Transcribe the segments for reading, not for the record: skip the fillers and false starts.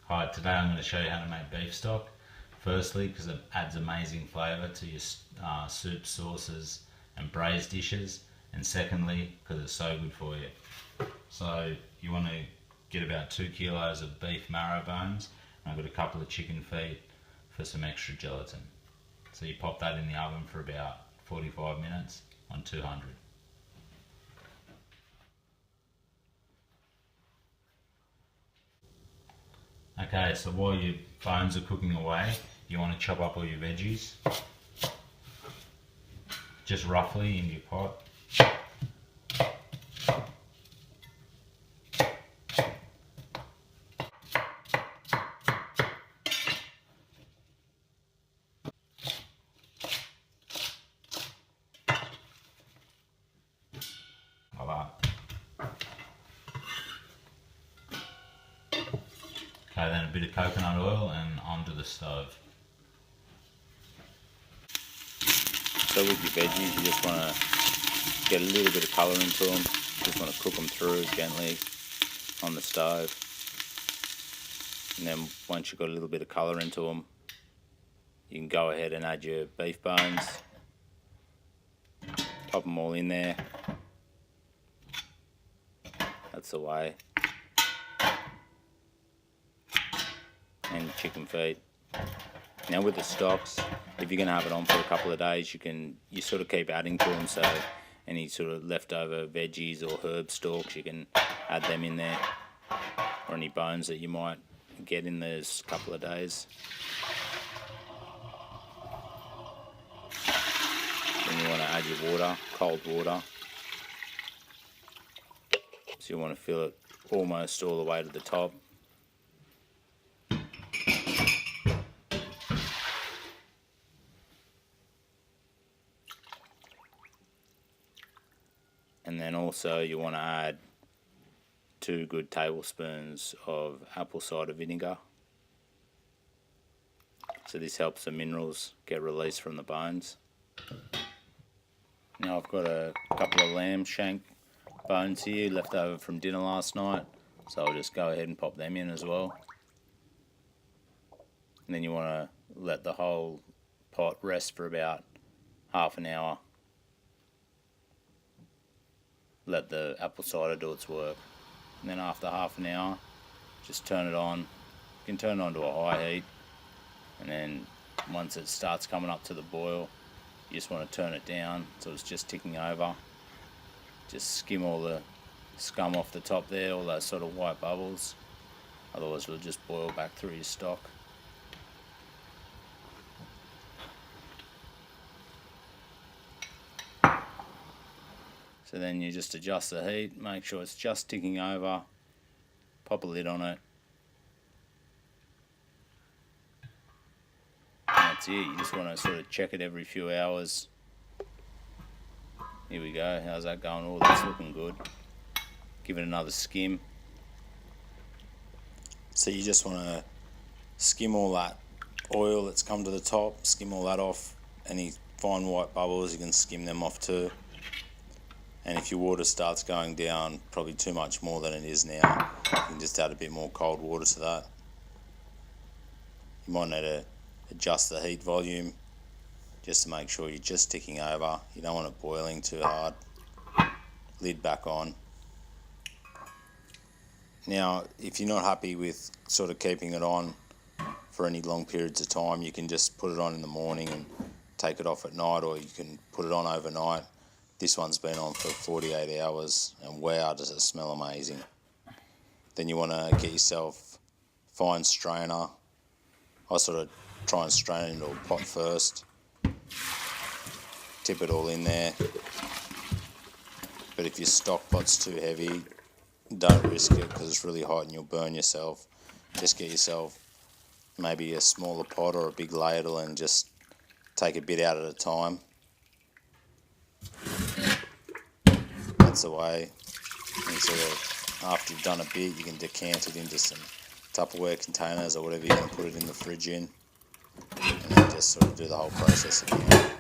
Hi, today I'm going to show you how to make beef stock. Firstly, because it adds amazing flavour to your soup, sauces and braised dishes. And secondly, because it's so good for you. So you want to get about 2 kilos of beef marrow bones. And I've got a couple of chicken feet for some extra gelatin. So you pop that in the oven for about 45 minutes on 200. Okay, so while your bones are cooking away, you want to chop up all your veggies, just roughly in your pot. Like that. Okay, then a bit of coconut oil and onto the stove. So with your veggies, you just want to get a little bit of colour into them. Just want to cook them through gently on the stove. And then once you've got a little bit of colour into them, you can go ahead and add your beef bones. Pop them all in there. That's the way. And chicken feet. Now with the stocks, if you're going to have it on for a couple of days, you sort of keep adding to them, so any sort of leftover veggies or herb stalks, you can add them in there, or any bones that you might get in those couple of days. Then you want to add your water, cold water. So you want to fill it almost all the way to the top. And then also you want to add 2 good tablespoons of apple cider vinegar. So this helps the minerals get released from the bones. Now I've got a couple of lamb shank bones here left over from dinner last night, so I'll just go ahead and pop them in as well. And then you want to let the whole pot rest for about half an hour. Let the apple cider do its work. And then after half an hour, just turn it on. You can turn it on to a high heat, and then once it starts coming up to the boil, you just want to turn it down so it's just ticking over. Just skim all the scum off the top there, all those sort of white bubbles. Otherwise it'll just boil back through your stock. So then you just adjust the heat, make sure it's just ticking over, pop a lid on it. And that's it, you just want to sort of check it every few hours. Here we go, how's that going? Oh, that's looking good. Give it another skim. So you just want to skim all that oil that's come to the top, skim all that off. Any fine white bubbles, you can skim them off too. And if your water starts going down probably too much more than it is now, you can just add a bit more cold water to that. You might need to adjust the heat volume just to make sure you're just ticking over. You don't want it boiling too hard. Lid back on. Now, if you're not happy with sort of keeping it on for any long periods of time, you can just put it on in the morning and take it off at night, or you can put it on overnight. This one's been on for 48 hours, and wow, does it smell amazing. Then you want to get yourself a fine strainer. I sort of try and strain it into a pot first. Tip it all in there. But if your stock pot's too heavy, don't risk it because it's really hot and you'll burn yourself. Just get yourself maybe a smaller pot or a big ladle and just take a bit out at a time. That's the way. And sort of after you've done a bit, you can decant it into some Tupperware containers or whatever you're going to put it in the fridge in, and then just sort of do the whole process again.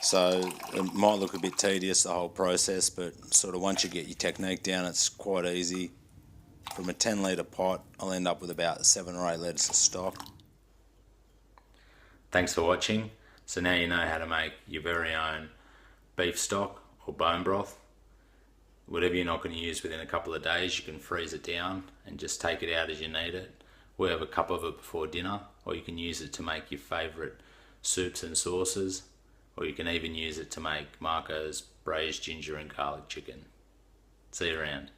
So it might look a bit tedious, the whole process, but sort of once you get your technique down, it's quite easy. from a 10 litre pot, I'll end up with about 7 or 8 litres of stock. Thanks for watching. So now you know how to make your very own beef stock or bone broth. Whatever you're not going to use within a couple of days, you can freeze it down and just take it out as you need it. We'll have a cup of it before dinner, or you can use it to make your favourite soups and sauces, or you can even use it to make Marco's braised ginger and garlic chicken. See you around.